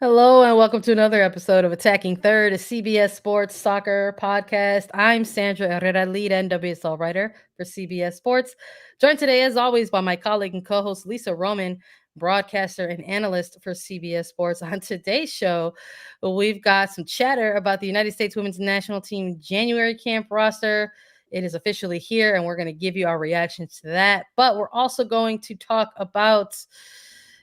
Hello and welcome to another episode of Attacking Third, a CBS Sports Soccer podcast. I'm Sandra Herrera, lead NWSL writer for CBS Sports. Joined today, as always, by my colleague and co-host Lisa Roman, broadcaster and analyst for CBS Sports. On today's show, we've got some chatter about the United States Women's National Team January camp roster. It is officially here, and we're going to give you our reactions to that. But we're also going to talk about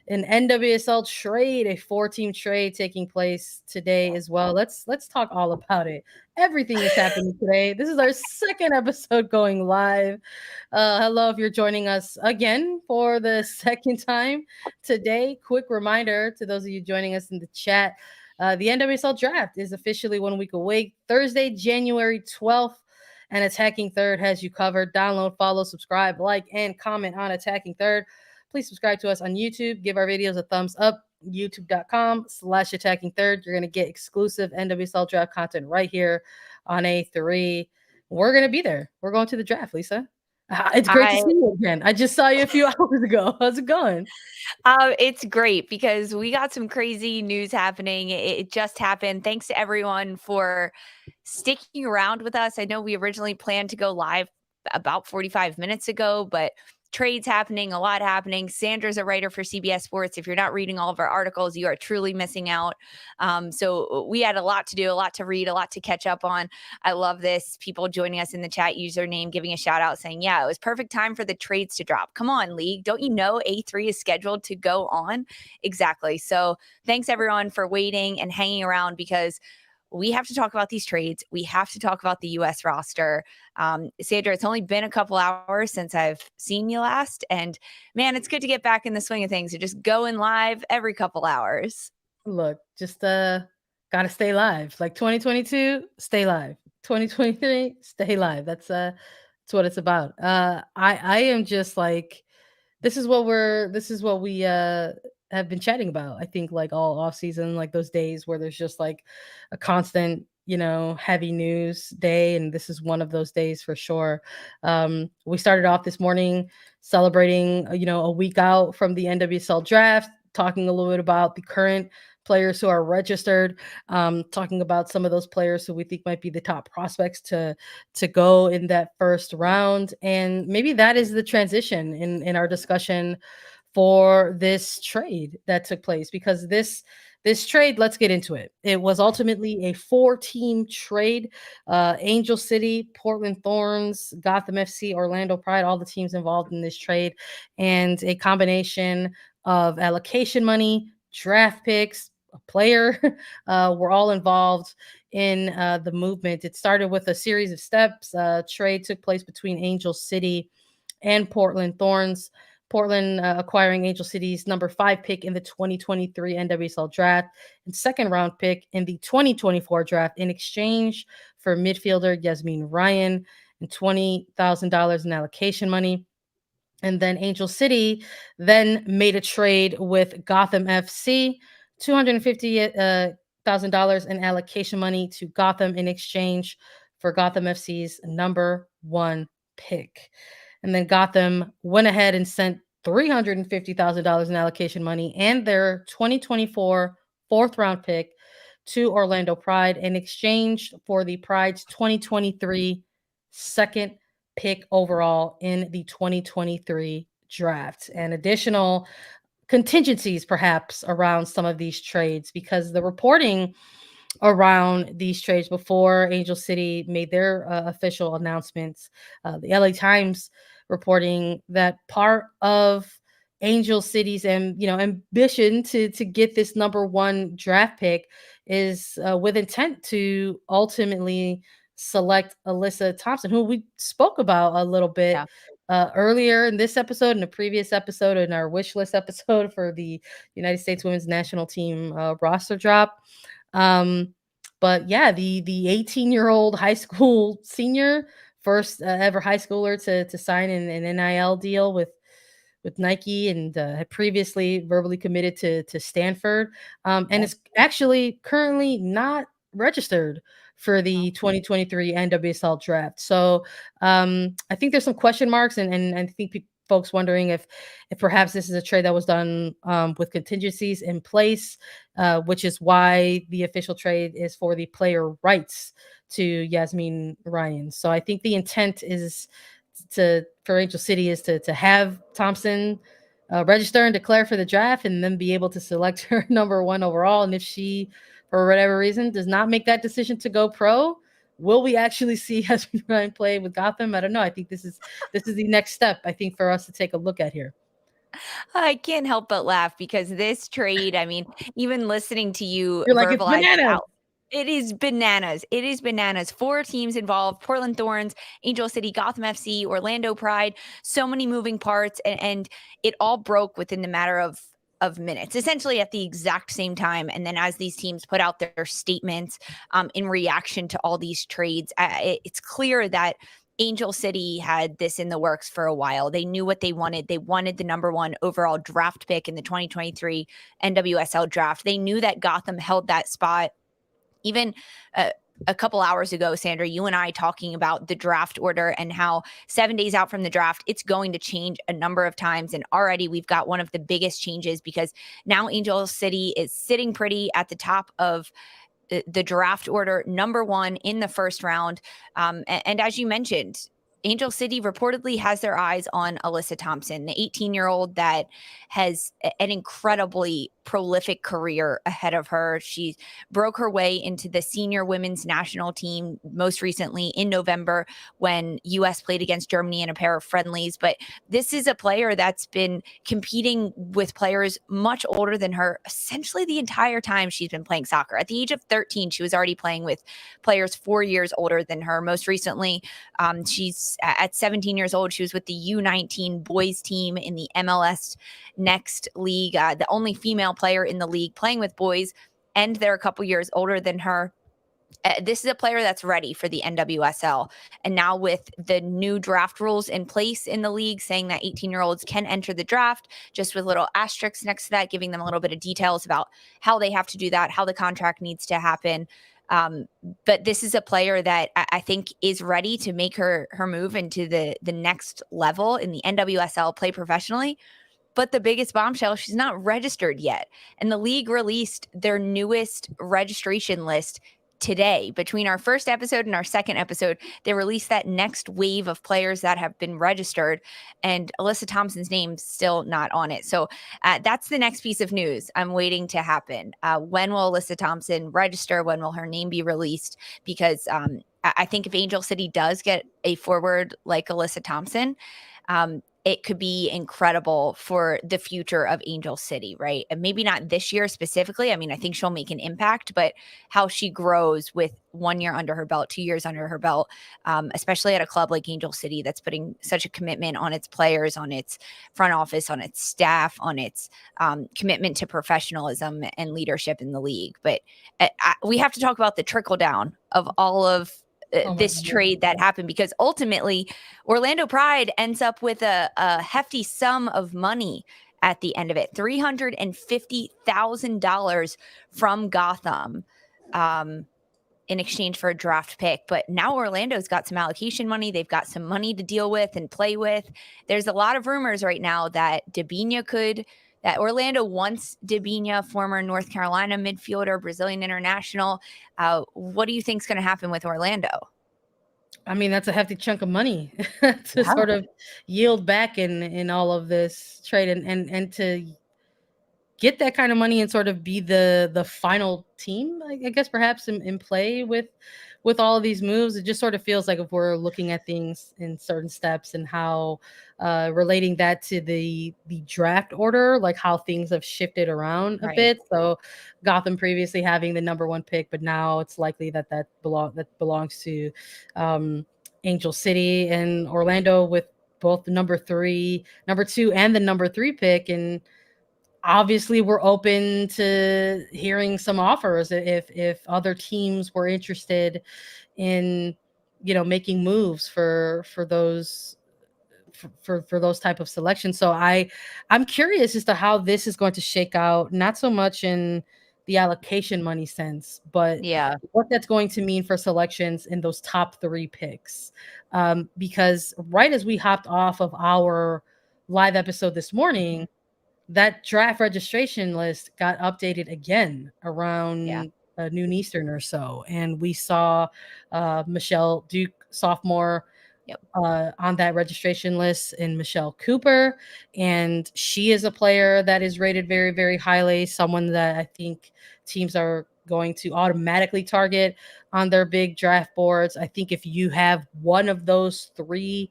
an NWSL trade, a 4-team trade taking place today as well. Let's talk all about it. Everything is happening today. This is our second episode going live. Hello, if you're joining us again for the second time today. Quick reminder to those of you joining us in the chat. The NWSL Draft is officially 1 week away, Thursday, January 12th. And Attacking Third has you covered. Download, follow, subscribe, like, and comment on Attacking Third. Please subscribe to us on YouTube. Give our videos a thumbs up. YouTube.com/Attacking Third. You're going to get exclusive NWSL Draft content right here on A3. We're going to be there. We're going to the draft, Lisa. It's great to see you again. I just saw you a few hours ago. How's it going? It's great because we got some crazy news happening. It just happened. Thanks to everyone for sticking around with us. I know we originally planned to go live about 45 minutes ago, but trades happening, a lot happening. Sandra's a writer for CBS Sports. If you're not reading all of our articles, you are truly missing out. So we had a lot to do, a lot to read, a lot to catch up on. I love this. People joining us in the chat username, giving a shout out saying, yeah, it was perfect time for the trades to drop. Come on, league. Don't you know A3 is scheduled to go on? Exactly. So thanks everyone for waiting and hanging around because we have to talk about these trades. We have to talk about the U.S. roster. Sandra, it's only been a couple hours since I've seen you last. And man, it's good to get back in the swing of things. You're just going live every couple hours. Look, just gotta stay live. Like 2022, stay live. 2023, stay live. That's what it's about. I am just like, this is what we have been chatting about. I think like all off season, like those days where there's just like a constant, heavy news day, and this is one of those days for sure. We started off this morning celebrating, a week out from the NWSL draft, talking a little bit about the current players who are registered, talking about some of those players who we think might be the top prospects to go in that first round. And maybe that is the transition in our discussion for this trade that took place, because this trade, let's get into it. It was ultimately a 4-team trade. Angel City, Portland Thorns, Gotham FC, Orlando Pride, all the teams involved in this trade, and a combination of allocation money, draft picks, a player, were all involved in the movement. It started with a series of steps. Trade took place between Angel City and Portland Thorns. Portland acquiring Angel City's number 5 pick in the 2023 NWSL draft and second round pick in the 2024 draft in exchange for midfielder Yasmine Ryan and $20,000 in allocation money. And then Angel City then made a trade with Gotham FC, $250,000 in allocation money to Gotham in exchange for Gotham FC's number 1 pick. And then Gotham went ahead and sent $350,000 in allocation money and their 2024 fourth round pick to Orlando Pride in exchange for the Pride's 2023 second pick overall in the 2023 draft, and additional contingencies perhaps around some of these trades, because the reporting around these trades before Angel City made their official announcements, the LA Times reporting that part of Angel City's ambition to get this number 1 draft pick is with intent to ultimately select Alyssa Thompson, who we spoke about a little bit earlier in this episode, in a previous episode, in our wish list episode for the United States Women's National Team roster drop. But yeah, the 18-year-old high school senior, first ever high schooler to sign an NIL deal with Nike, and had previously verbally committed to Stanford, and is actually currently not registered for the 2023 NWSL draft. So I think there's some question marks, and I think folks wondering if perhaps this is a trade that was done with contingencies in place, which is why the official trade is for the player rights to Yasmine Ryan. So I think the intent is for Angel City is to have Thompson register and declare for the draft, and then be able to select her number 1 overall. And if she, for whatever reason, does not make that decision to go pro, will we actually see Yasmine Ryan play with Gotham? I don't know. I think this is the next step, I think, for us to take a look at here. I can't help but laugh because this trade, I mean, even listening to you You're like, it's verbalize it bananas. out, it is bananas. It is bananas. 4 teams involved: Portland Thorns, Angel City, Gotham FC, Orlando Pride. So many moving parts, and it all broke within the matter of minutes, essentially at the exact same time. And then as these teams put out their statements in reaction to all these trades, it's clear that Angel City had this in the works for a while. They knew what they wanted. They wanted the number 1 overall draft pick in the 2023 NWSL Draft. They knew that Gotham held that spot. Even a couple hours ago, Sandra, you and I talking about the draft order and how 7 days out from the draft, it's going to change a number of times. And already we've got one of the biggest changes, because now Angel City is sitting pretty at the top of the draft order, number 1 in the first round. And as you mentioned, Angel City reportedly has their eyes on Alyssa Thompson, the 18-year-old that has an incredibly prolific career ahead of her. She broke her way into the senior women's national team most recently in November when US played against Germany in a pair of friendlies. But this is a player that's been competing with players much older than her essentially the entire time she's been playing soccer. At the age of 13, she was already playing with players 4 years older than her. Most recently, she's at 17 years old. She was with the U19 boys team in the MLS Next League, the only female player in the league playing with boys, and they're a couple years older than her. This is a player that's ready for the NWSL. And now with the new draft rules in place in the league saying that 18-year-olds can enter the draft, just with little asterisks next to that, giving them a little bit of details about how they have to do that, how the contract needs to happen. But this is a player that I think is ready to make her move into the next level in the NWSL, play professionally. But the biggest bombshell, she's not registered yet. And the league released their newest registration list today. Between our first episode and our second episode, they released that next wave of players that have been registered, and Alyssa Thompson's name's still not on it. So that's the next piece of news I'm waiting to happen. When will Alyssa Thompson register? When will her name be released? Because I think if Angel City does get a forward like Alyssa Thompson, it could be incredible for the future of Angel City, right? And maybe not this year specifically. I mean, I think she'll make an impact, but how she grows with 1 year under her belt, 2 years under her belt, especially at a club like Angel City that's putting such a commitment on its players, on its front office, on its staff, on its commitment to professionalism and leadership in the league. But we have to talk about the trickle down of all of this trade that happened, because ultimately Orlando Pride ends up with a hefty sum of money at the end of it, $350,000 from Gotham in exchange for a draft pick. But now Orlando's got some allocation money. They've got some money to deal with and play with. There's a lot of rumors right now that that Orlando wants Debinha, former North Carolina midfielder, Brazilian international. What do you think is going to happen with Orlando? I mean, that's a hefty chunk of money to sort of yield back in all of this trade, and to get that kind of money and sort of be the final team, I guess, perhaps in play with all of these moves. It just sort of feels like if we're looking at things in certain steps and how relating that to the draft order, like how things have shifted around a bit. So Gotham previously having the number 1 pick, but now it's likely that belongs to Angel City, and Orlando with both the number 2 and the number 3 pick. And obviously we're open to hearing some offers if other teams were interested in, making moves for those type of selections. So I'm curious as to how this is going to shake out, not so much in the allocation money sense, but what that's going to mean for selections in those top 3 picks. Because right as we hopped off of our live episode this morning, that draft registration list got updated again around noon Eastern or so. And we saw Michelle Duke, sophomore, on that registration list, and Michelle Cooper. And she is a player that is rated very, very highly, someone that I think teams are going to automatically target on their big draft boards. I think if you have one of those three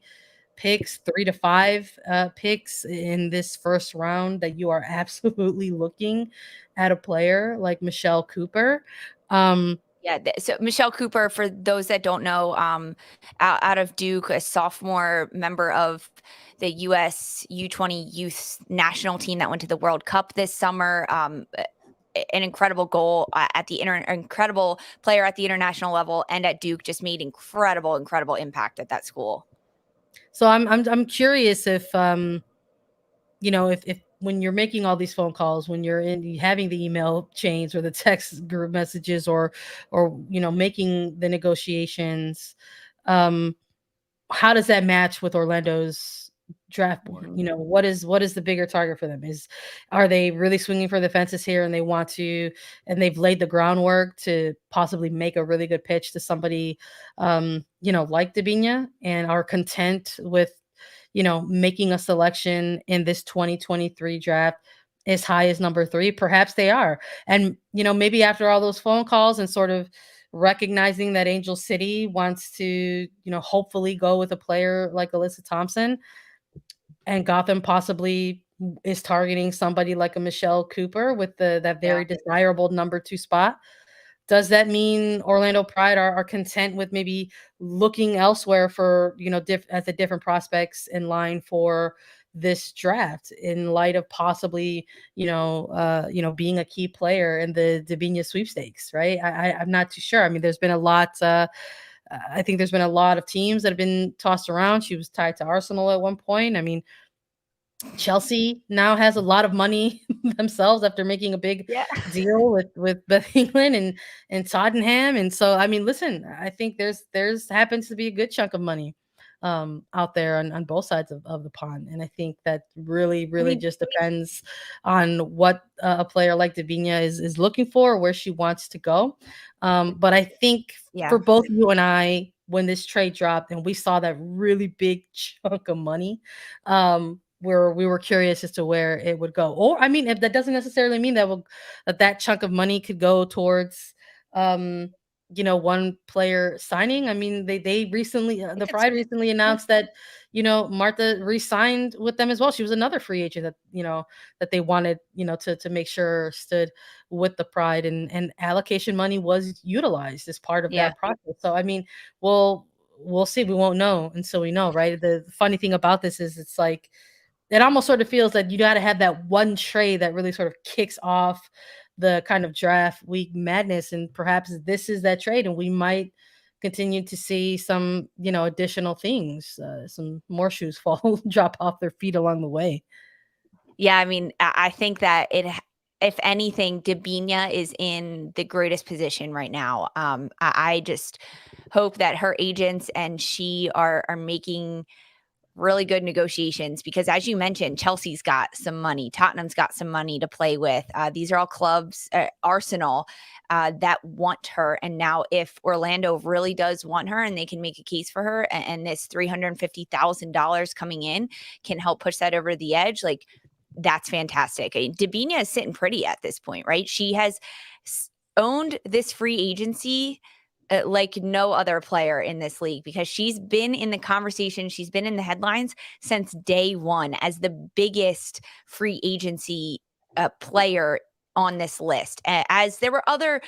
picks, 3 to 5 picks in this first round, that you are absolutely looking at a player like Michelle Cooper. So Michelle Cooper, for those that don't know, out of Duke, a sophomore member of the US U20 youth national team that went to the World Cup this summer. An incredible goal at the incredible player at the international level, and at Duke just made incredible impact at that school. So I'm curious if if when you're making all these phone calls, when you're having the email chains or the text group messages, or making the negotiations, how does that match with Orlando's draft board? What is the bigger target for them? Are they really swinging for the fences here, and they've laid the groundwork to possibly make a really good pitch to somebody like Debinha, and are content with making a selection in this 2023 draft as high as number 3? Perhaps they are. And, maybe after all those phone calls and sort of recognizing that Angel City wants to, hopefully go with a player like Alyssa Thompson, and Gotham possibly is targeting somebody like a Michelle Cooper with that very desirable number 2 spot. Does that mean Orlando Pride are content with maybe looking elsewhere for, at the different prospects in line for this draft, in light of possibly, being a key player in the Debinha sweepstakes, right? I'm not too sure. I mean, there's been a lot. I think there's been a lot of teams that have been tossed around. She was tied to Arsenal at one point. I mean, Chelsea now has a lot of money themselves after making a big deal with Beth England and Tottenham. And so, I mean, listen, I think there's happens to be a good chunk of money out there on both sides of the pond. And I think that really just depends on what a player like Debinha is looking for, where she wants to go. But I think for both you and I, when this trade dropped and we saw that really big chunk of money, where we were curious as to where it would go. Or, I mean, if that doesn't necessarily mean that chunk of money could go towards, one player signing. I mean, they recently, the Pride recently announced that, Martha re-signed with them as well. She was another free agent that they wanted, to make sure stood with the Pride, and allocation money was utilized as part of that process. So, I mean, we'll see. We won't know until we know, right? The funny thing about this is it's like, it almost sort of feels like you got to have that one trade that really sort of kicks off the kind of draft week madness. And perhaps this is that trade, and we might continue to see some, additional things, some more shoes drop off their feet along the way. Yeah. I mean, I think that if anything, Debinha is in the greatest position right now. I just hope that her agents and she are making really good negotiations, because as you mentioned, Chelsea's got some money, Tottenham's got some money to play with. These are all clubs, Arsenal, that want her. And now if Orlando really does want her and they can make a case for her, and this $350,000 coming in can help push that over the edge, like, that's fantastic. I mean, Debinha is sitting pretty at this point, right? She has owned this free agency like no other player in this league, because she's been in the conversation. She's been in the headlines since day one as the biggest free agency player on this list. As there were other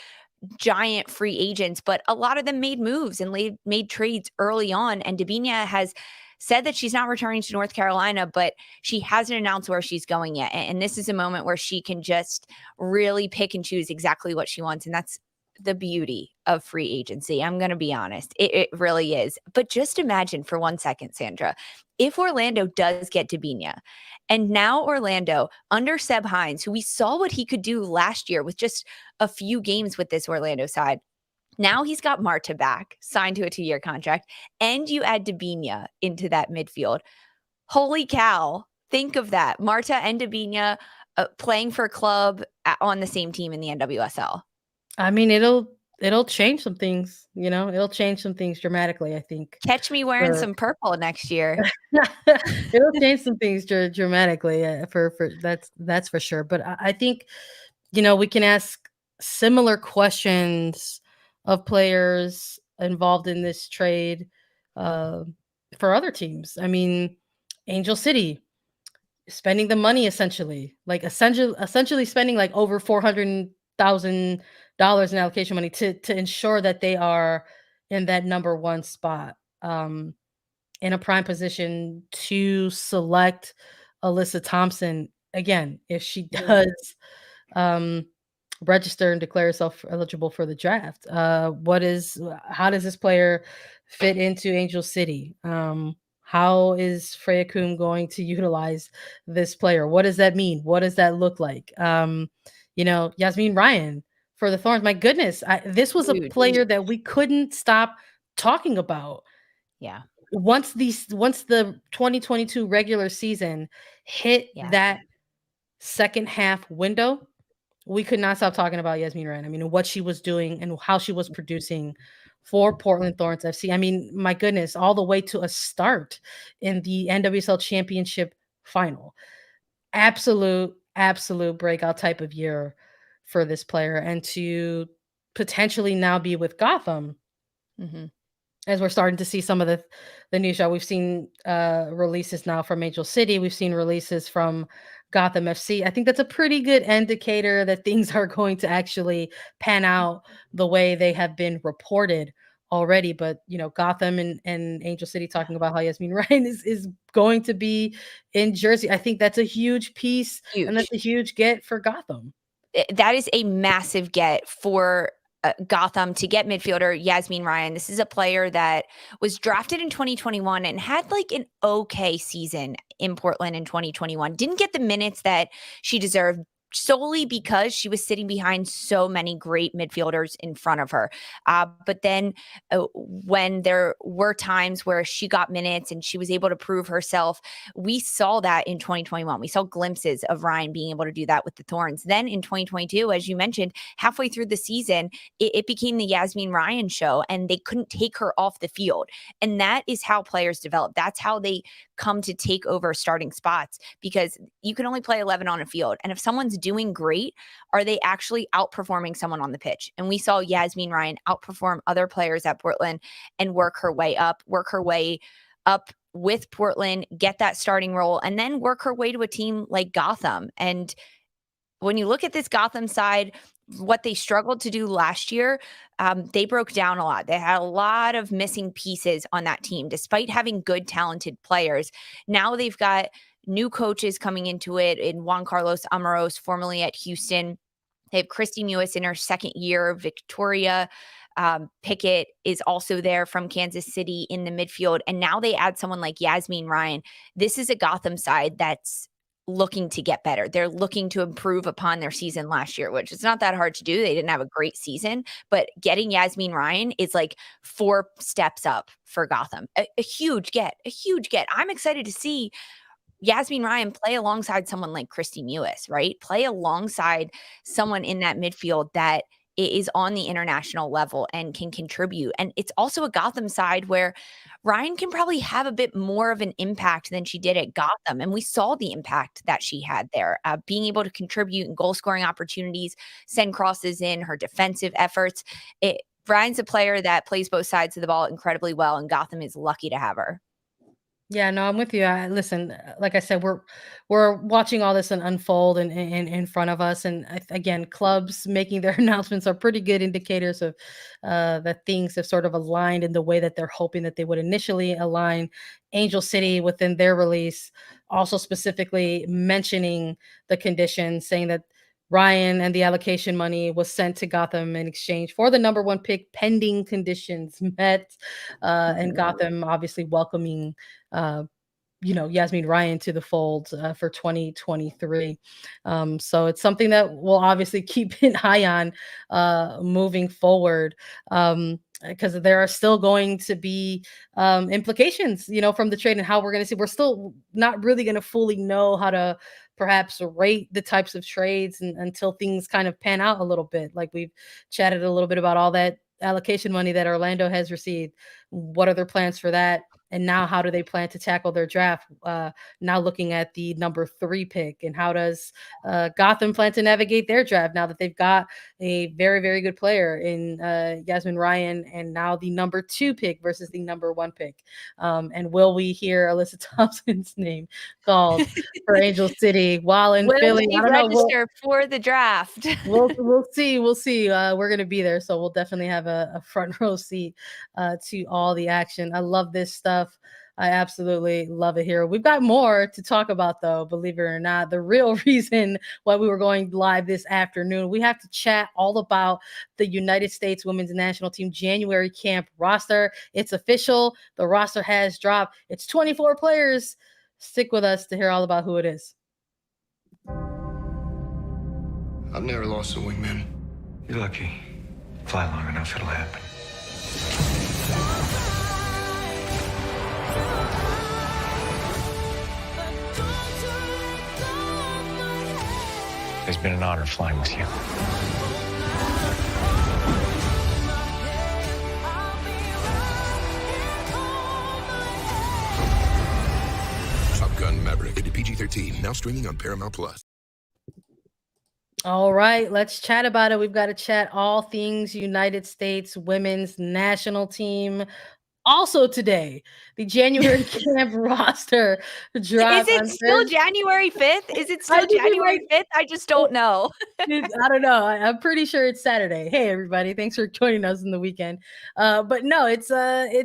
giant free agents, but a lot of them made moves and made trades early on. And Debinha has said that she's not returning to North Carolina, but she hasn't announced where she's going yet. And this is a moment where she can just really pick and choose exactly what she wants. And that's the beauty of free agency. I'm going to be honest. It really is. But just imagine for 1 second, Sandra, if Orlando does get Debinha, and now Orlando under Seb Hines, who we saw what he could do last year with just a few games with this Orlando side. Now he's got Marta back, signed to a 2-year contract, and you add Debinha into that midfield. Holy cow. think of that. Marta and Debinha playing for a club on the same team in the NWSL. I mean, it'll change some things, it'll change some things dramatically, I think. Catch me wearing some purple next year. It'll change some things dramatically, for that's for sure. But I think, we can ask similar questions of players involved in this trade, for other teams. I mean, Angel City spending the money essentially spending like over $400,000 in allocation money to ensure that they are in that number one spot, in a prime position to select Alyssa Thompson again if she does, um, register and declare herself eligible for the draft. How does this player fit into Angel City? How is Freya Kuhn going to utilize this player? What does that mean? What does that look like? Yasmine Ryan for the Thorns. My goodness, this was a player that we couldn't stop talking about. Yeah. Once the 2022 regular season hit that second half window, we could not stop talking about Yasmine Ryan. I mean, what she was doing and how she was producing for Portland Thorns FC. I mean, my goodness, all the way to a start in the NWSL Championship final. Absolute breakout type of year for this player, and to potentially now be with Gotham. As we're starting to see some of the new show. We've seen releases now from Angel City. We've seen releases from Gotham FC. I think that's a pretty good indicator that things are going to actually pan out the way they have been reported already. But Gotham and Angel City talking about how Yasmine Ryan is going to be in Jersey. I think that's a huge piece, and that's a huge get for Gotham. That is a massive get for Gotham to get midfielder Yasmine Ryan. This is a player that was drafted in 2021 and had like an okay season in Portland in 2021. Didn't get the minutes that she deserved, solely because she was sitting behind so many great midfielders in front of her. But then when there were times where she got minutes and she was able to prove herself, we saw that in 2021. We saw glimpses of Ryan being able to do that with the Thorns. Then in 2022, as you mentioned, halfway through the season, it became the Yasmine Ryan show, and they couldn't take her off the field. And that is how players develop. That's how they come to take over starting spots, because you can only play 11 on a field. And if someone's doing great, are they actually outperforming someone on the pitch? And we saw Yasmine Ryan outperform other players at Portland and work her way up with Portland, get that starting role, and then work her way to a team like Gotham. And when you look at this Gotham side, what they struggled to do last year, they broke down a lot. They had a lot of missing pieces on that team, despite having good, talented players. Now they've got new coaches coming into it in Juan Carlos Amaros, formerly at Houston. They have Christy Mewis in her second year. Victoria Pickett is also there from Kansas City in the midfield. And now they add someone like Yasmine Ryan. This is a Gotham side that's looking to get better. They're looking to improve upon their season last year, which is not that hard to do. They didn't have a great season, but getting Yasmine Ryan is like 4 steps up for Gotham. A huge get. I'm excited to see Yasmine Ryan play alongside someone like Christy Mewis, right? Play alongside someone in that midfield that is on the international level and can contribute. And it's also a Gotham side where Ryan can probably have a bit more of an impact than she did at Gotham. And we saw the impact that she had there, being able to contribute in goal scoring opportunities, send crosses in, her defensive efforts. Ryan's a player that plays both sides of the ball incredibly well, and Gotham is lucky to have her. Yeah, no, I'm with you. Listen, like I said, we're watching all this unfold in front of us, and again, clubs making their announcements are pretty good indicators of that things have sort of aligned in the way that they're hoping that they would initially align. Angel City within their release also specifically mentioning the conditions, saying that Ryan and the allocation money was sent to Gotham in exchange for the number one pick, pending conditions met, and Gotham obviously welcoming Yasmine Ryan to the fold for 2023. So it's something that we'll obviously keep an eye on moving forward. Because there are still going to be implications, from the trade and how we're going to see. We're still not really going to fully know how to perhaps rate the types of trades until things kind of pan out a little bit. Like we've chatted a little bit about all that allocation money that Orlando has received. What are their plans for that? And now how do they plan to tackle their draft? Now looking at the number 3 pick, and how does Gotham plan to navigate their draft now that they've got a very, very good player in Yasmine Ryan, and now the number 2 pick versus the number 1 pick? And will we hear Alyssa Thompson's name called for Angel City while in Philly? I don't know. Register for the draft. We'll see. We're gonna be there, so we'll definitely have a front row seat to all the action. I love this stuff. I absolutely love it here. We've got more to talk about, though, believe it or not. The real reason why we were going live this afternoon, we have to chat all about the United States Women's National Team January camp roster. It's official. The roster has dropped. It's 24 players. Stick with us to hear all about who it is. I've never lost a wingman. You're lucky. Fly long enough, it'll happen. It's been an honor flying with you. Top Gun Maverick, rated PG-13, now streaming on Paramount Plus. All right, let's chat about it. We've got to chat all things United States Women's National Team. Also today, the January camp roster dropped. Is it still January 5th? Is it still January 5th? I just don't know. I don't know. I'm pretty sure it's Saturday. Hey, everybody. Thanks for joining us in the weekend. But no, it's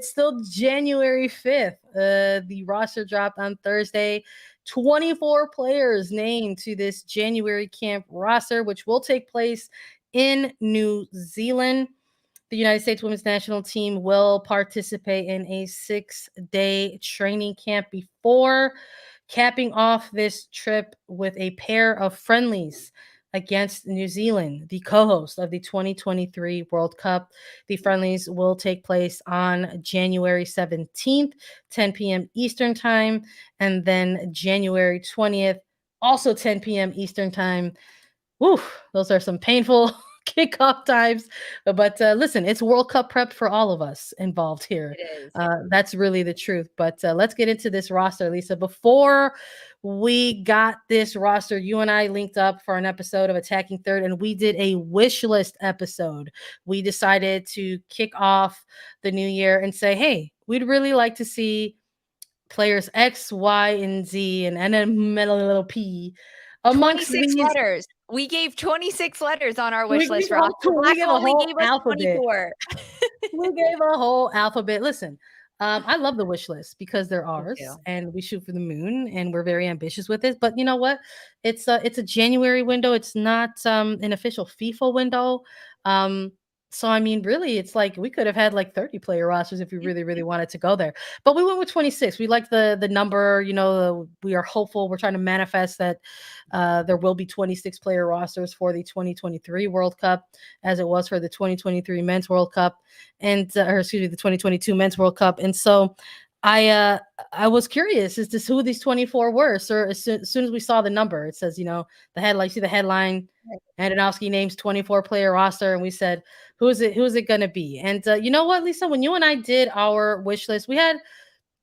still January 5th. The roster dropped on Thursday. 24 players named to this January camp roster, which will take place in New Zealand. The United States Women's National Team will participate in a 6-day training camp before capping off this trip with a pair of friendlies against New Zealand, the co-host of the 2023 World Cup. The friendlies will take place on January 17th, 10 p.m. Eastern Time, and then January 20th, also 10 p.m. Eastern Time. Woo, those are some painful kickoff times, but listen, it's World Cup prep for all of us involved here. It is. That's really the truth. But let's get into this roster, Lisa. Before we got this roster, you and I linked up for an episode of Attacking Third, and we did a wish list episode. We decided to kick off the new year and say, hey, we'd really like to see players X, Y, and Z, and NWSL amongst 26 these letters. We gave 26 letters on our wish list. We gave a whole alphabet. 24. We gave a whole alphabet. Listen, I love the wish list because they're ours, and we shoot for the moon, and we're very ambitious with it. But you know what? It's a January window. It's not an official FIFA window. So, I mean, really, it's like we could have had like 30 player rosters if we really, really wanted to go there. But we went with 26. We like the number, we are hopeful. We're trying to manifest that there will be 26 player rosters for the 2023 World Cup, as it was for the 2023 Men's World Cup, the 2022 Men's World Cup. And so I was curious as to who these 24 were. So as soon as we saw the number, it says, the headline, see the headline, Andonovski names 24 player roster. And we said, who's it going to be? And you know what, Lisa, when you and I did our wish list, we had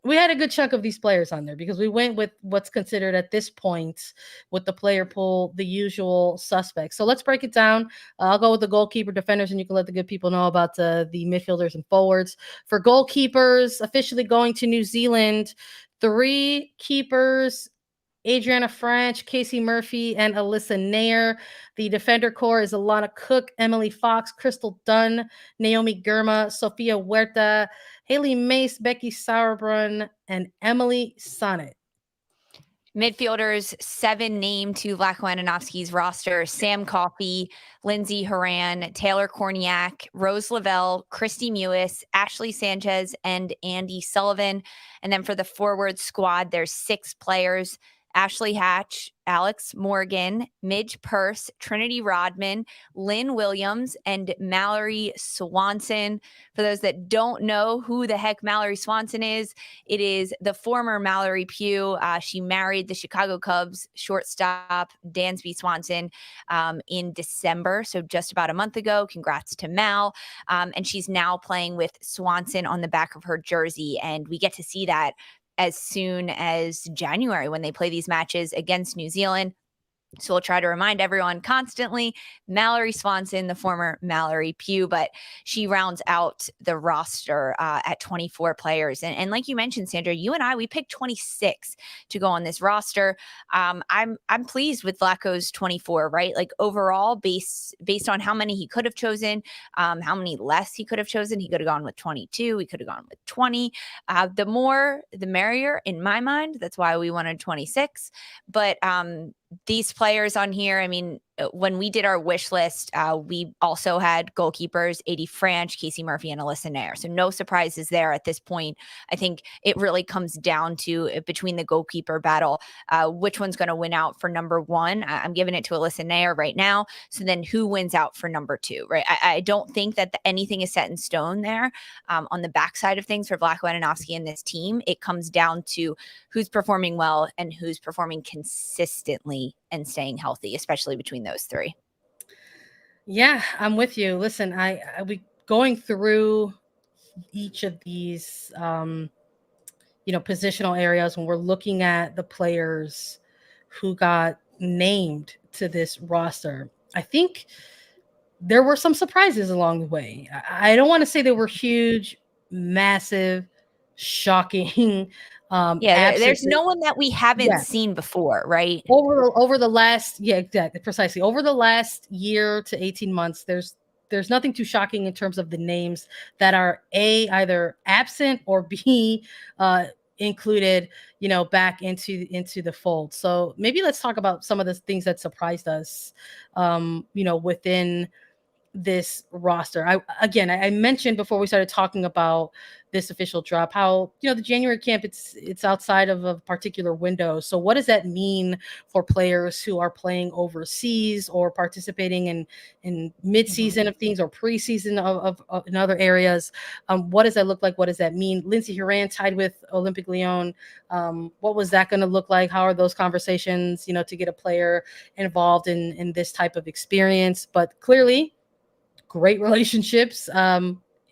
a good chunk of these players on there because we went with what's considered at this point with the player pool, the usual suspects. So let's break it down. I'll go with the goalkeeper, defenders, and you can let the good people know about the midfielders and forwards. For goalkeepers, officially going to New Zealand, 3 keepers, Adriana Franch, Casey Murphy, and Alyssa Nair. The defender core is Alana Cook, Emily Fox, Crystal Dunn, Naomi Girma, Sophia Huerta, Haley Mace, Becky Sauerbrunn, and Emily Sonnet. Midfielders, 7 named to Vlatko Andonovski's roster: Sam Coffey, Lindsay Horan, Taylor Korniak, Rose Lavelle, Christy Mewis, Ashley Sanchez, and Andy Sullivan. And then for the forward squad, there's 6 players: Ashley Hatch, Alex Morgan, Midge Purse, Trinity Rodman, Lynn Williams, and Mallory Swanson. For those that don't know who the heck Mallory Swanson is, it is the former Mallory Pugh. She married the Chicago Cubs shortstop Dansby Swanson in December, so just about a month ago. Congrats to Mal. And she's now playing with Swanson on the back of her jersey, and we get to see that as soon as January when they play these matches against New Zealand. So we'll try to remind everyone constantly, Mallory Swanson, the former Mallory Pugh, but she rounds out the roster at 24 players. And like you mentioned, Sandra, you and I, we picked 26 to go on this roster. I'm pleased with Vlatko's 24, right? Like overall, based on how many he could have chosen, how many less he could have chosen. He could have gone with 22. He could have gone with 20. The more, the merrier in my mind. That's why we wanted 26. But these players on here, I mean, when we did our wish list, we also had goalkeepers, Adie Franch, Casey Murphy, and Alyssa Nair. So no surprises there at this point. I think it really comes down to, between the goalkeeper battle, which one's going to win out for number 1. I'm giving it to Alyssa Nair right now. So then who wins out for number 2, right? I don't think that anything is set in stone there. On the backside of things for Vlatko Andonovski and this team, it comes down to who's performing well and who's performing consistently and staying healthy, especially between those 3. Yeah, I'm with you. Listen, I'll be going through each of these, positional areas when we're looking at the players who got named to this roster. I think there were some surprises along the way. I don't want to say they were huge, massive, shocking. There's no one that we haven't seen before, right? Over the last, exactly, precisely. Over the last year to 18 months, there's nothing too shocking in terms of the names that are either absent or B included, back into the fold. So maybe let's talk about some of the things that surprised us, within this roster. I mentioned before we started talking about this official drop how the January camp, it's outside of a particular window. So what does that mean for players who are playing overseas or participating in mid-season of things or preseason of in other areas? What does that look like? What does that mean? Lindsay Horan tied with Olympique Lyon. What was that going to look like? How are those conversations, to get a player involved in this type of experience? But clearly, great relationships,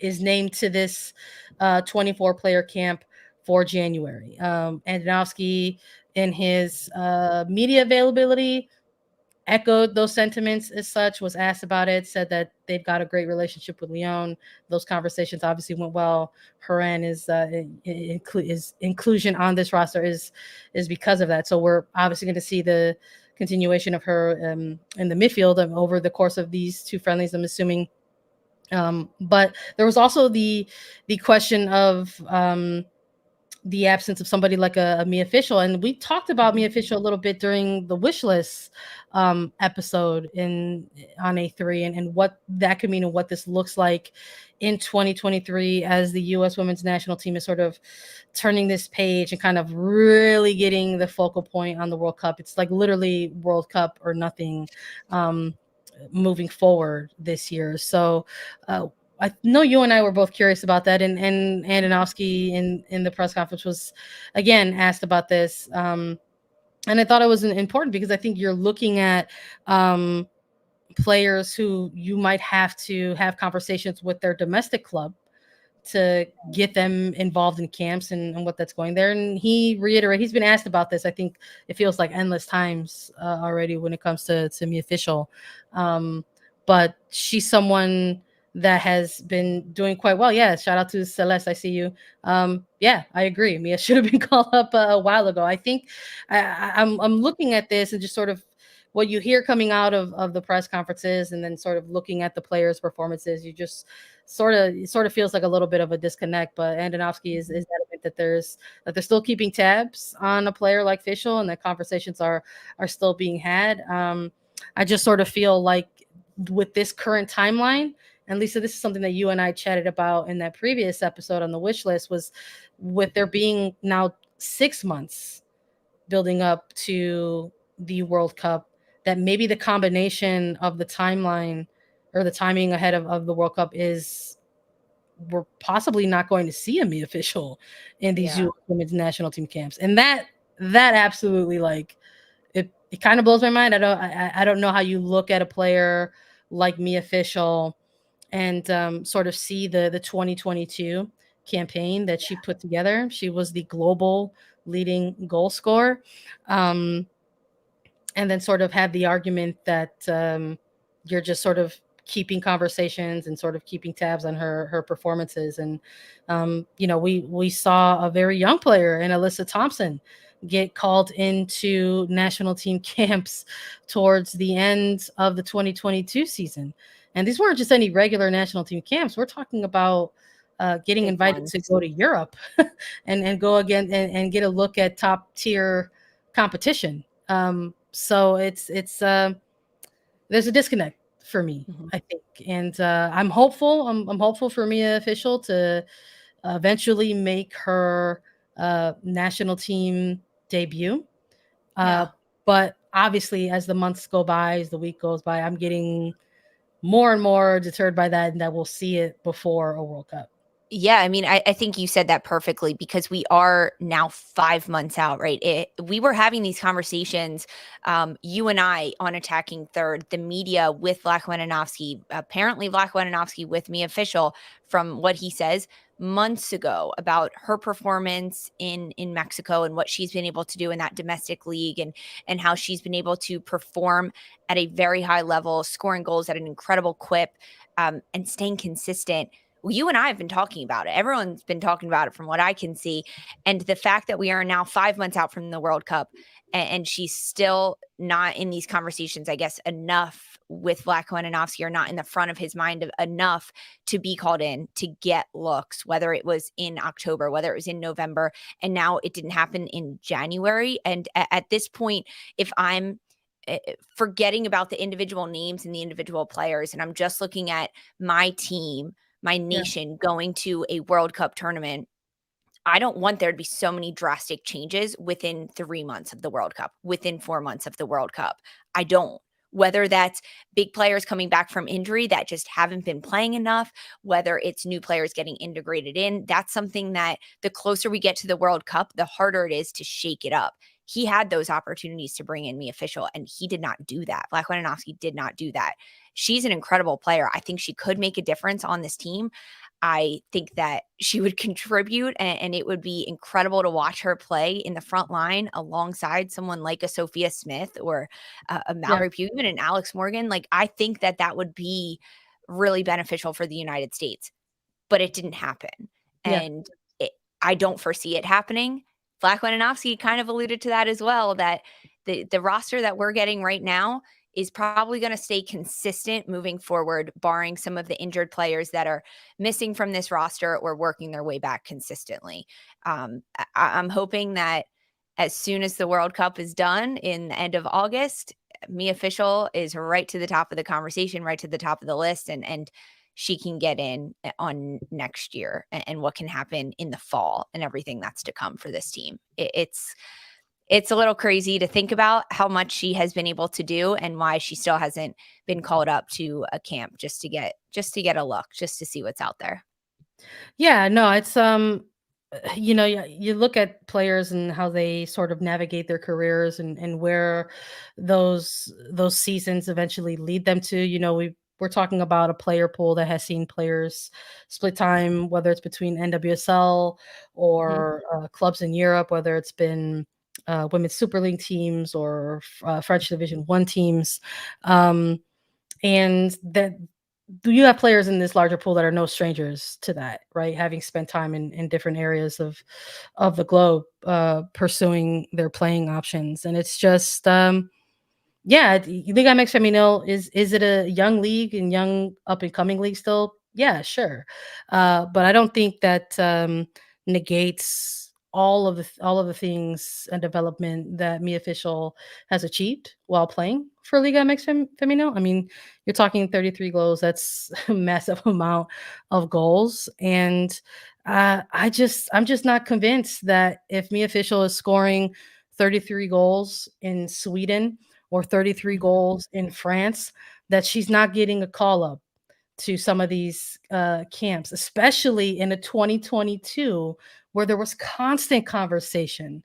is named to this 24-player camp for January. Andonovski, in his media availability, echoed those sentiments as such, was asked about it, said that they've got a great relationship with Lyon. Those conversations obviously went well. Horan is inclusion on this roster is because of that. So we're obviously going to see the continuation of her in the midfield over the course of these 2 friendlies, I'm assuming. But there was also the question of the absence of somebody like a Mia Fischel, and we talked about Mia Fischel a little bit during the wish list episode on A3 and what that could mean and what this looks like in 2023 as the U.S. women's national team is sort of turning this page and kind of really getting the focal point on the World Cup. It's like literally World Cup or nothing moving forward this year. So I know you and I were both curious about that, and Andonovski in the press conference was again asked about this. And I thought it was important because I think you're looking at players who you might have to have conversations with their domestic club to get them involved in camps and what that's going there. And he reiterated, he's been asked about this. I think it feels like endless times already when it comes to Mia Fischel. But she's someone that has been doing quite well. Yeah, shout out to Celeste. I see you. Yeah, I agree. Mia should have been called up a while ago. I think I'm looking at this and just sort of what you hear coming out of the press conferences and then sort of looking at the players' performances, you just sort of feels like a little bit of a disconnect. But Andonovski is adamant argument that they're still keeping tabs on a player like Fischel, and that conversations are still being had. I just sort of feel like with this current timeline, and Lisa, this is something that you and I chatted about in that previous episode on the wish list, was with there being now 6 months building up to the World Cup, that maybe the combination of the timeline or the timing ahead of the World Cup is we're possibly not going to see a Mia Fischel in these U.S. women's national team camps. And that absolutely, like, it kind of blows my mind. I don't know how you look at a player like Mia Fischel and sort of see the 2022 campaign that she put together. She was the global leading goal scorer. And then sort of have the argument that you're just sort of keeping conversations and sort of keeping tabs on her performances. And, we saw a very young player in Alyssa Thompson get called into national team camps towards the end of the 2022 season. And these weren't just any regular national team camps. We're talking about getting Big invited ones. to go to Europe and go again and get a look at top tier competition. So it's there's a disconnect for me, I think. And I'm hopeful. I'm hopeful for Mia Fischel to eventually make her national team debut. But obviously, as the months go by, as the week goes by, I'm getting more and more deterred by that, and that we'll see it before a World Cup. Yeah, I mean, I think you said that perfectly, because we are now 5 months out, right? We were having these conversations, you and I, on Attacking Third, the media with Vlatko Andonovski, apparently Vlatko Andonovski with Mia Fischel, from what he says, months ago, about her performance in Mexico and what she's been able to do in that domestic league, and how she's been able to perform at a very high level, scoring goals at an incredible clip, and staying consistent. Well, you and I have been talking about it. Everyone's been talking about it from what I can see. And the fact that we are now 5 months out from the World Cup, and she's still not in these conversations, I guess, enough with Vlatko Andonovski, or not in the front of his mind enough to be called in to get looks, whether it was in October, whether it was in November, and now it didn't happen in January. And at this point, if I'm forgetting about the individual names and the individual players, and I'm just looking at my team, my nation going to a World Cup tournament, I don't want there to be so many drastic changes within 3 months of the World Cup, within 4 months of the World Cup. I don't. Whether that's big players coming back from injury that just haven't been playing enough, whether it's new players getting integrated in, that's something that the closer we get to the World Cup, the harder it is to shake it up. He had those opportunities to bring in Mia Fischel, and he did not do that. Vlatko Andonovski did not do that. She's an incredible player. I think she could make a difference on this team. I think that she would contribute, and it would be incredible to watch her play in the front line alongside someone like a Sophia Smith or a Mallory Pugh, even an Alex Morgan. Like, I think that would be really beneficial for the United States, but it didn't happen. And I don't foresee it happening. Vlatko Andonovski kind of alluded to that as well, that the roster that we're getting right now is probably going to stay consistent moving forward, barring some of the injured players that are missing from this roster or working their way back consistently. I'm hoping that as soon as the World Cup is done in the end of August, Mia Fischel is right to the top of the conversation, right to the top of the list, and she can get in on next year and what can happen in the fall and everything that's to come for this team. It's a little crazy to think about how much she has been able to do and why she still hasn't been called up to a camp just to get a look, just to see what's out there. Yeah, no, it's you look at players and how they sort of navigate their careers and where those seasons eventually lead them to. We're talking about a player pool that has seen players split time, whether it's between NWSL or clubs in Europe, whether it's been women's Super League teams or French Division 1 teams. And that you have players in this larger pool that are no strangers to that, right? Having spent time in different areas of the globe pursuing their playing options. And it's just, Liga MX Femenil, is it a young league and young up and coming league still? Yeah, sure. But I don't think that negates all of the things and development that Mia Fischel has achieved while playing for Liga MX Femenino. I mean, you're talking 33 goals. That's a massive amount of goals. And I'm just not convinced that if Mia Fischel is scoring 33 goals in Sweden or 33 goals in France, that she's not getting a call up to some of these camps, especially in a 2022 where there was constant conversation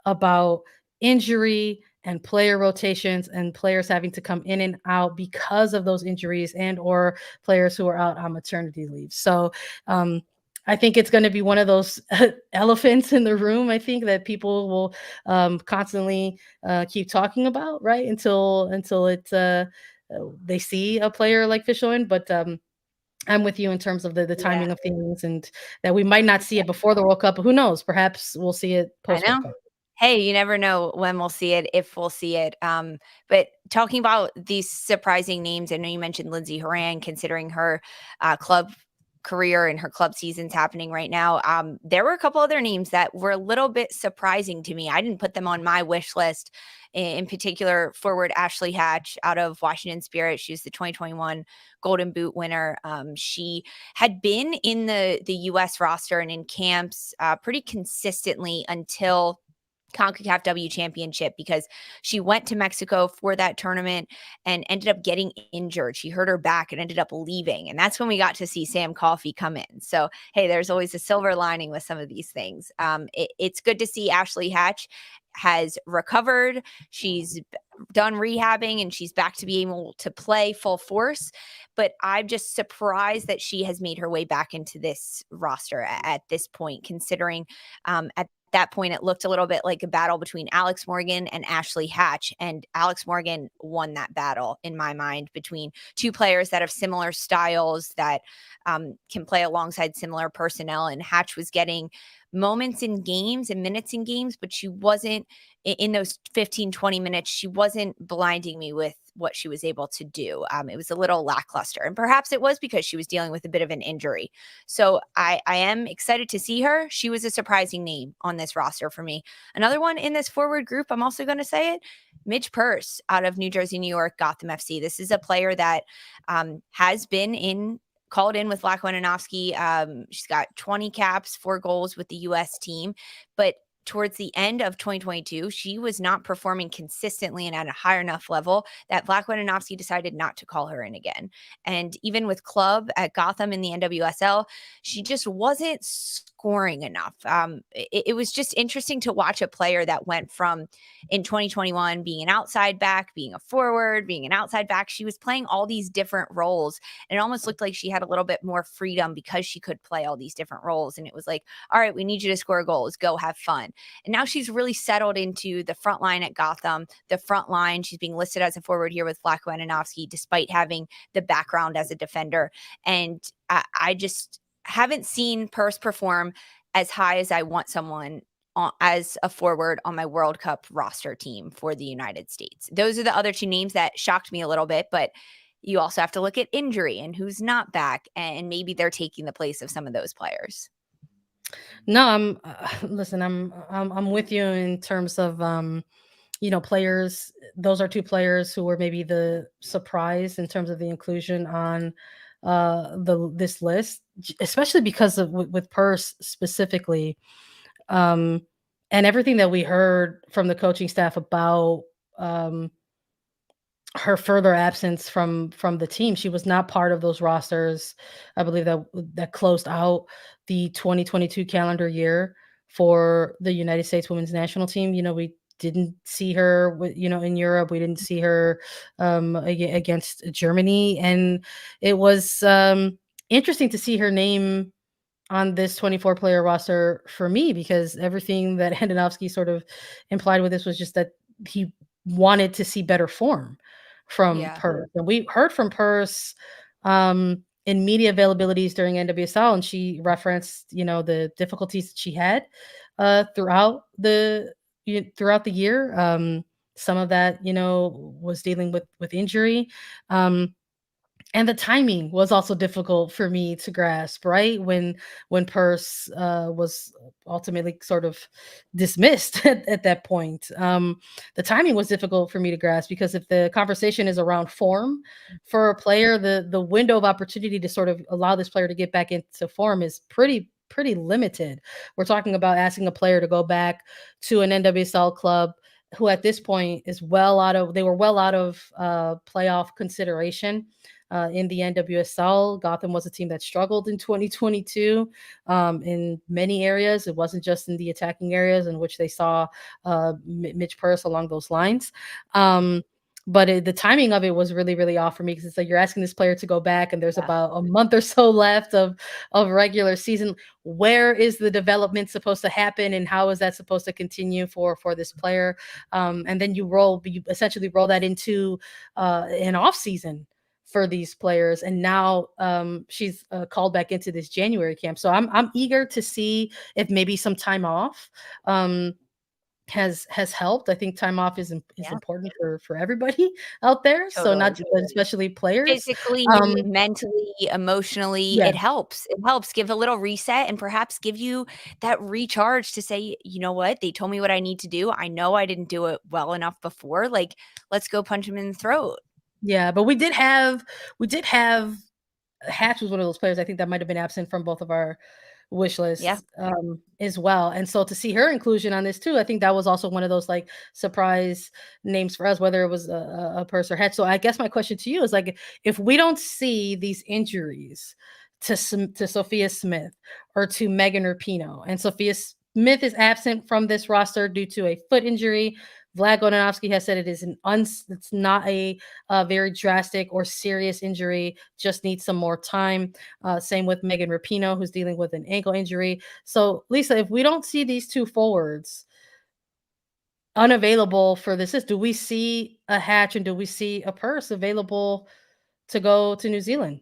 about injury and player rotations and players having to come in and out because of those injuries and or players who are out on maternity leave. So I think it's going to be one of those elephants in the room. I think that people will constantly keep talking about, right, until it they see a player like Fischel. But I'm with you in terms of the timing of things, and that we might not see it before the World Cup. But who knows? Perhaps we'll see it post World Cup. Hey, you never know when we'll see it, if we'll see it. But talking about these surprising names, I know you mentioned Lindsay Horan, considering her club career and her club season's happening right now. There were a couple other names that were a little bit surprising to me. I didn't put them on my wish list. In particular, forward Ashley Hatch out of Washington Spirit. She was the 2021 Golden Boot winner. She had been in the U.S. roster and in camps pretty consistently until CONCACAF W Championship, because she went to Mexico for that tournament and ended up getting injured. She hurt her back and ended up leaving. And that's when we got to see Sam Coffey come in. So, hey, there's always a silver lining with some of these things. It's good to see Ashley Hatch has recovered. She's done rehabbing and she's back to be able to play full force. But I'm just surprised that she has made her way back into this roster at this point, considering at that point, it looked a little bit like a battle between Alex Morgan and Ashley Hatch. And Alex Morgan won that battle, in my mind, between two players that have similar styles, that can play alongside similar personnel. And Hatch was getting moments in games and minutes in games, but she wasn't, in those 15, 20 minutes, she wasn't blinding me with what she was able to do. It was a little lackluster, and perhaps it was because she was dealing with a bit of an injury. So I am excited to see her. She was a surprising name on this roster for me. Another one in this forward group, I'm also going to say it, Midge Purse out of New Jersey, New York, Gotham FC. This is a player that has been called in with Vlatko Andonovski. She's got 20 caps, 4 goals with the U.S. team, but towards the end of 2022, she was not performing consistently and at a high enough level that Vlatko Andonovski decided not to call her in again. And even with club at Gotham in the NWSL, she just wasn't scoring enough. It was just interesting to watch a player that went from, in 2021, being an outside back, being a forward, being an outside back. She was playing all these different roles, and it almost looked like she had a little bit more freedom because she could play all these different roles. And it was like, all right, we need you to score goals, go have fun. And now she's really settled into the front line at Gotham. The front line, she's being listed as a forward here with Vlatko Andonovski, despite having the background as a defender. And I just haven't seen Purse perform as high as I want someone as a forward on my World Cup roster team for the United States. Those are the other two names that shocked me a little bit, but you also have to look at injury and who's not back, and maybe they're taking the place of some of those players. No, I'm with you in terms of players. Those are two players who were maybe the surprise in terms of the inclusion on this list, especially because of with Purse specifically, and everything that we heard from the coaching staff about her further absence from the team. She was not part of those rosters, I believe, that closed out the 2022 calendar year for the United States women's national team. We didn't see her in Europe. We didn't see her against Germany, and it was interesting to see her name on this 24 player roster for me, because everything that Andonovski sort of implied with this was just that he wanted to see better form from Purse. And we heard from Purse in media availabilities during NWSL, and she referenced, the difficulties that she had throughout the year. Some of that, was dealing with injury. And the timing was also difficult for me to grasp, right? When Purse was ultimately sort of dismissed at that point. The timing was difficult for me to grasp because if the conversation is around form for a player, the window of opportunity to sort of allow this player to get back into form is pretty limited. We're talking about asking a player to go back to an NWSL club who at this point is well out of playoff consideration in the NWSL. Gotham was a team that struggled in 2022 in many areas. It wasn't just in the attacking areas in which they saw Mitch Purse along those lines. But the timing of it was really off for me because it's like you're asking this player to go back, and there's about a month or so left of regular season. Where is the development supposed to happen, and how is that supposed to continue for this player? And then you essentially roll that into an off season for these players, and now she's called back into this January camp. So I'm eager to see if maybe some time off has helped. I think time off is important for everybody out there. So not just, especially players. Physically, mentally, emotionally, it helps. It helps give a little reset and perhaps give you that recharge to say, you know what? They told me what I need to do. I know I didn't do it well enough before. Like, let's go punch him in the throat. Yeah, but we did have Hatch was one of those players I think that might have been absent from both of our wish lists as well. And so to see her inclusion on this too, I think that was also one of those like surprise names for us, whether it was a Purse or Hatch. So I guess my question to you is like, if we don't see these injuries to Sophia Smith or to Megan Rapinoe, and Sophia Smith is absent from this roster due to a foot injury. Vlatko Andonovski has said it is it's not a very drastic or serious injury, just needs some more time. Same with Megan Rapinoe, who's dealing with an ankle injury. So, Lisa, if we don't see these two forwards unavailable for this, do we see a Hatch and do we see a Purse available to go to New Zealand?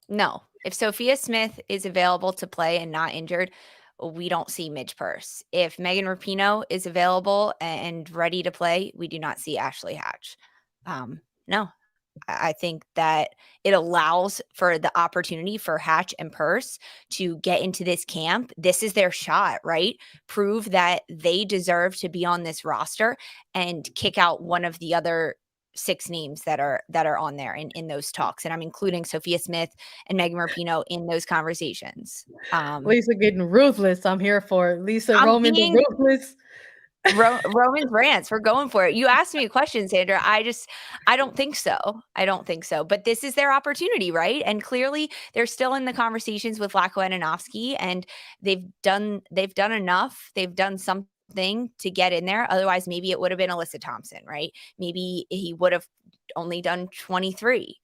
No. If Sophia Smith is available to play and not injured, we don't see Midge Purse. If Megan Rapinoe is available and ready to play, we do not see Ashley Hatch. No, I think that it allows for the opportunity for Hatch and Purse to get into this camp. This is their shot, right? Prove that they deserve to be on this roster and kick out one of the other 6 names that are on there in those talks. And I'm including Sophia Smith and Megan Rapinoe in those conversations. Lisa getting ruthless. I'm here for it. Lisa Roman the ruthless. Roman's rants. We're going for it. You asked me a question, Sandra. I don't think so. I don't think so. But this is their opportunity, right? And clearly they're still in the conversations with Vlatko Andonovski, and they've done enough. They've done something to get in there. Otherwise, maybe it would have been Alyssa Thompson, right? Maybe he would have only done 23.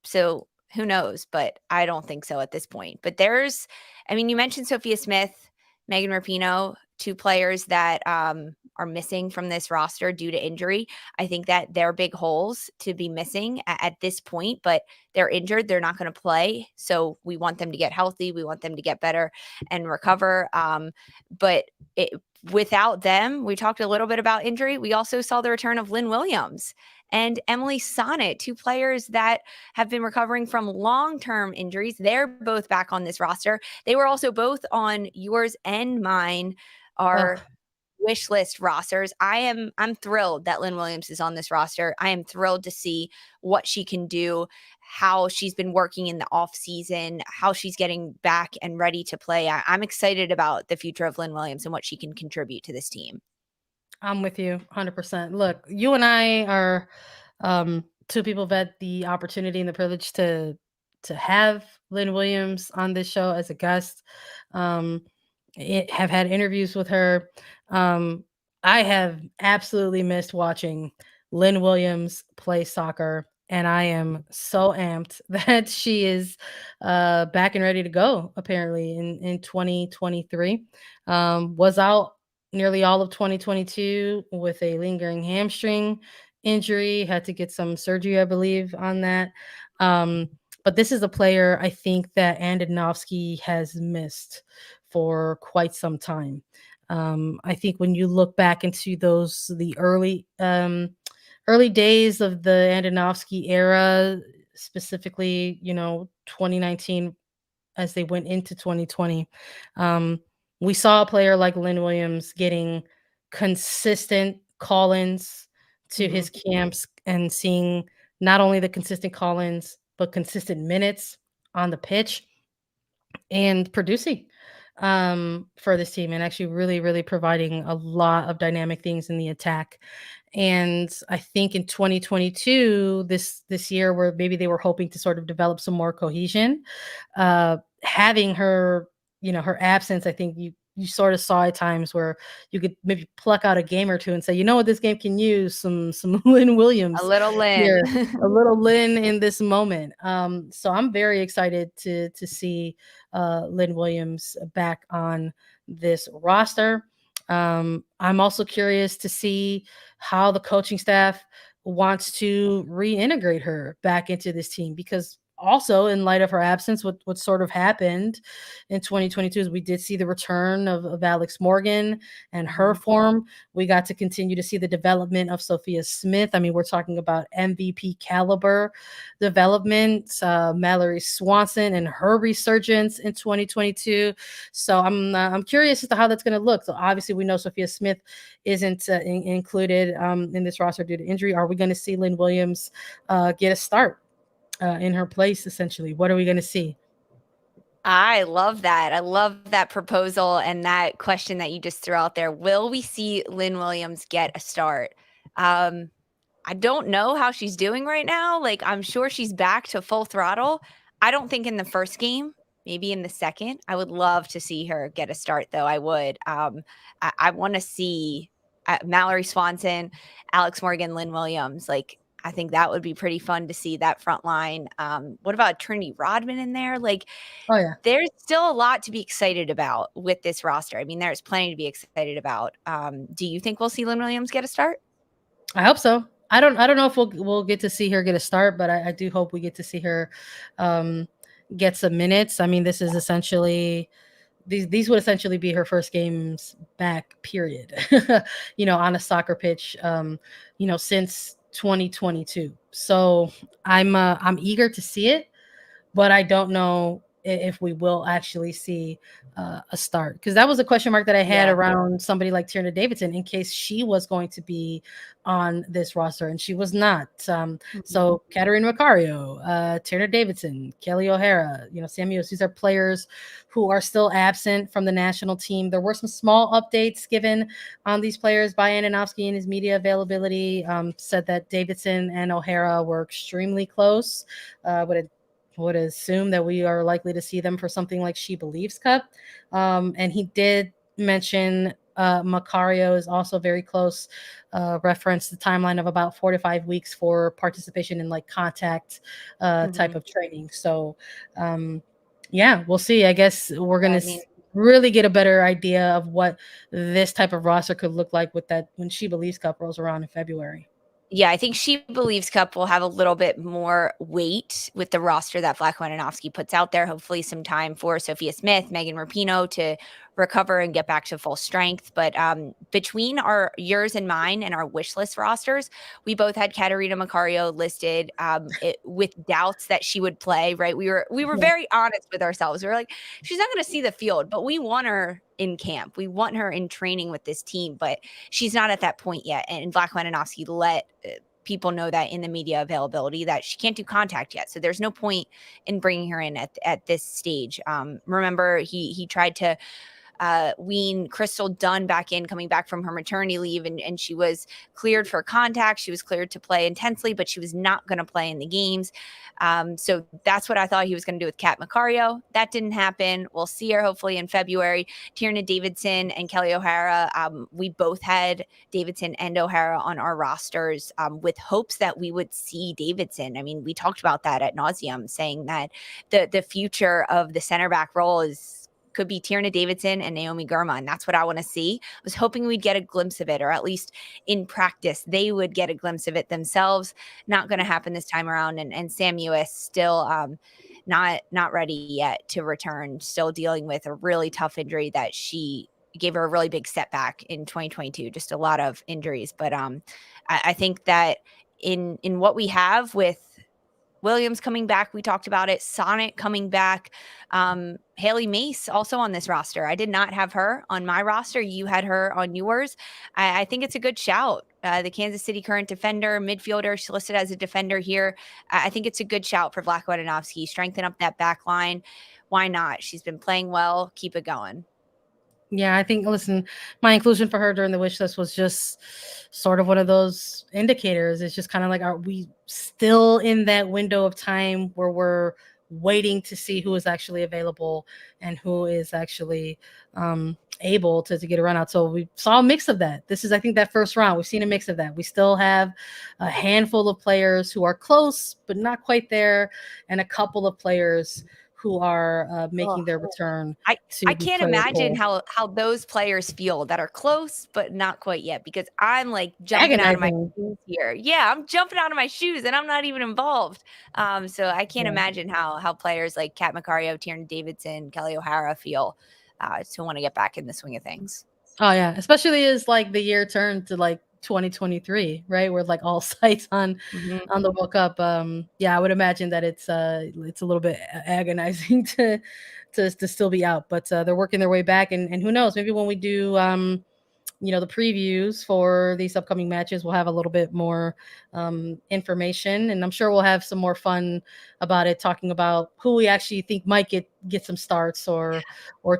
So who knows? But I don't think so at this point. But you mentioned Sophia Smith, Megan Rapinoe, 2 players that are missing from this roster due to injury. I think that they're big holes to be missing at this point, but they're injured. They're not going to play. So we want them to get healthy. We want them to get better and recover. But without them, we talked a little bit about injury. We also saw the return of Lynn Williams and Emily Sonnet, 2 players that have been recovering from long-term injuries. They're both back on this roster. They were also both on yours and mine, our wish list rosters. I'm thrilled that Lynn Williams is on this roster. I am thrilled to see what she can do, how she's been working in the off season, how she's getting back and ready to play. I'm excited about the future of Lynn Williams and what she can contribute to this team. I'm with you 100%. Look, you and I are 2 people who've had the opportunity and the privilege to have Lynn Williams on this show as a guest. Have had interviews with her. I have absolutely missed watching Lynn Williams play soccer, and I am so amped that she is back and ready to go, apparently, in 2023. Was out nearly all of 2022 with a lingering hamstring injury, had to get some surgery, I believe, on that. But this is a player I think that Andonovski has missed for quite some time. I think when you look back into the early days of the Andonovski era, specifically, 2019 as they went into 2020. We saw a player like Lynn Williams getting consistent call-ins to his camps and seeing not only the consistent call-ins, but consistent minutes on the pitch and producing for this team and actually really, really providing a lot of dynamic things in the attack. And I think in 2022, this year, where maybe they were hoping to sort of develop some more cohesion, having her, her absence, I think you sort of saw at times where you could maybe pluck out a game or two and say, you know what, this game can use some Lynn Williams A little here, Lynn. a little Lynn in this moment. So I'm very excited to see Lynn Williams back on this roster. I'm also curious to see how the coaching staff wants to reintegrate her back into this team, because also in light of her absence, what sort of happened in 2022 is we did see the return of Alex Morgan and her form. We got to continue to see the development of Sophia Smith. I mean, we're talking about MVP caliber development, Mallory Swanson and her resurgence in 2022. So I'm curious as to how that's going to look. So obviously we know Sophia Smith isn't included in this roster due to injury. Are we going to see Lynn Williams get a start in her place, essentially? What are we going to see? I love that. I love that proposal and that question that you just threw out there. Will we see Lynn Williams get a start? I don't know how she's doing right now. Like, I'm sure she's back to full throttle. I don't think in the first game, maybe in the second. I would love to see her get a start, though. I would. I want to see Mallory Swanson, Alex Morgan, Lynn Williams. Like, I think that would be pretty fun to see that front line. What about Trinity Rodman in there? Like, Oh yeah, there's still a lot to be excited about with this roster. I mean, there's plenty to be excited about. Do you think we'll see Lynn Williams get a start? I hope so. I don't know if we'll get to see her get a start, but I do hope we get to see her get some minutes. I mean, this is essentially these would essentially be her first games back, period. On a soccer pitch, since 2022. So I'm eager to see it, but I don't know if we will actually see a start, because that was a question mark that I had around somebody like Tierna Davidson in case she was going to be on this roster, and she was not. So Katarina Macario, Tierna Davidson, Kelly O'Hara, Samuels, these are players who are still absent from the national team. There were some small updates given on these players by Andonovski in his media availability. Said that Davidson and O'Hara were extremely close. Would assume that we are likely to see them for something like She Believes Cup. And he did mention Macario is also very close, reference the timeline of about 4 to 5 weeks for participation in like contact type of training. So we'll see. I guess we're going to really get a better idea of what this type of roster could look like with that when She Believes Cup rolls around in February. Yeah, I think She Believes Cup will have a little bit more weight with the roster that Vlatko Andonovski puts out there. Hopefully some time for Sophia Smith, Megan Rapinoe to recover and get back to full strength. But between yours and mine and our wish list rosters, we both had Katarina Macario listed with doubts that she would play, right? We were very honest with ourselves. We were like, she's not going to see the field, but we want her in camp. We want her in training with this team, but she's not at that point yet. And Vlatko Andonovski let people know that in the media availability that she can't do contact yet. So there's no point in bringing her in at this stage. Remember, he tried to wean Crystal Dunn back in, coming back from her maternity leave, and she was cleared for contact. She was cleared to play intensely, but she was not going to play in the games. So that's what I thought he was going to do with Kat Macario. That didn't happen. We'll see her hopefully in February. Tierna Davidson and Kelly O'Hara, we both had Davidson and O'Hara on our rosters with hopes that we would see Davidson. I mean, we talked about that ad nauseum, saying that the future of the center back role could be Tierna Davidson and Naomi Girma, and that's what I want to see. I was hoping we'd get a glimpse of it, or at least in practice they would get a glimpse of it themselves. Not going to happen this time around, and Sam US still not ready yet to return, still dealing with a really tough injury that she gave her a really big setback in 2022, just a lot of injuries. But I think that in what we have with Williams coming back. We talked about it. Sonnet coming back. Haley Mace also on this roster. I did not have her on my roster. You had her on yours. I think it's a good shout. The Kansas City current defender, midfielder. She's listed as a defender here. I think it's a good shout for Vlatko Andonovski. Strengthen up that back line. Why not? She's been playing well. Keep it going. Yeah, I think, listen, my inclusion for her during the wish list was just sort of one of those indicators. It's just kind of like, are we still in that window of time where we're waiting to see who is actually available and who is actually able to get a run out? So we saw a mix of that. This is, I think, that first round. We've seen a mix of that. We still have a handful of players who are close, but not quite there, and a couple of players who are making their return. I can't imagine how those players feel that are close but not quite yet, because I'm like jumping out of my shoes here. Yeah, I'm jumping out of my shoes and I'm not even involved. So I can't imagine how players like Kat Macario, Tierna Davidson, Kelly O'Hara feel to want to get back in the swing of things. Oh yeah, especially as like the year turned to like 2023, right? Where like all sights on the World Cup. Yeah, I would imagine that it's a little bit agonizing to still be out, but they're working their way back, and who knows, maybe when we do the previews for these upcoming matches, we'll have a little bit more information, and I'm sure we'll have some more fun about it, talking about who we actually think might get some starts or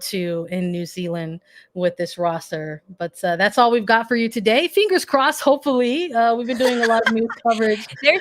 two in New Zealand with this roster. But that's all we've got for you today. Fingers crossed. Hopefully, we've been doing a lot of news coverage. There's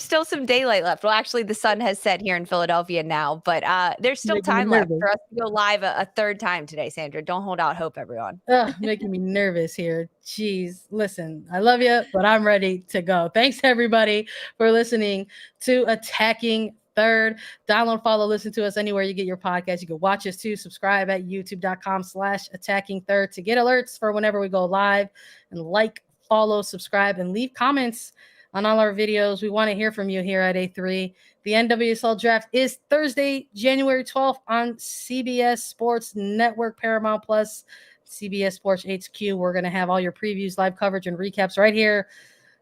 still some daylight left. Well, actually, the sun has set here in Philadelphia now, but there's still time left for us to go live a third time today, Sandra. Don't hold out hope, everyone. Making me nervous here. Jeez, listen, I love you, but I'm ready to go. Thanks everybody for listening to Attacking Third. Download, follow, listen to us anywhere you get your podcast. You can watch us too. Subscribe at youtube.com/Attacking Third to get alerts for whenever we go live, and like, follow, subscribe, and leave comments on all our videos. We want to hear from you here at A3. The NWSL Draft is Thursday, January 12th on CBS Sports Network, Paramount Plus, CBS Sports HQ. We're going to have all your previews, live coverage, and recaps right here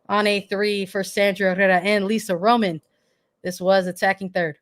on A3. For Sandra Herrera and Lisa Roman, this was Attacking Third.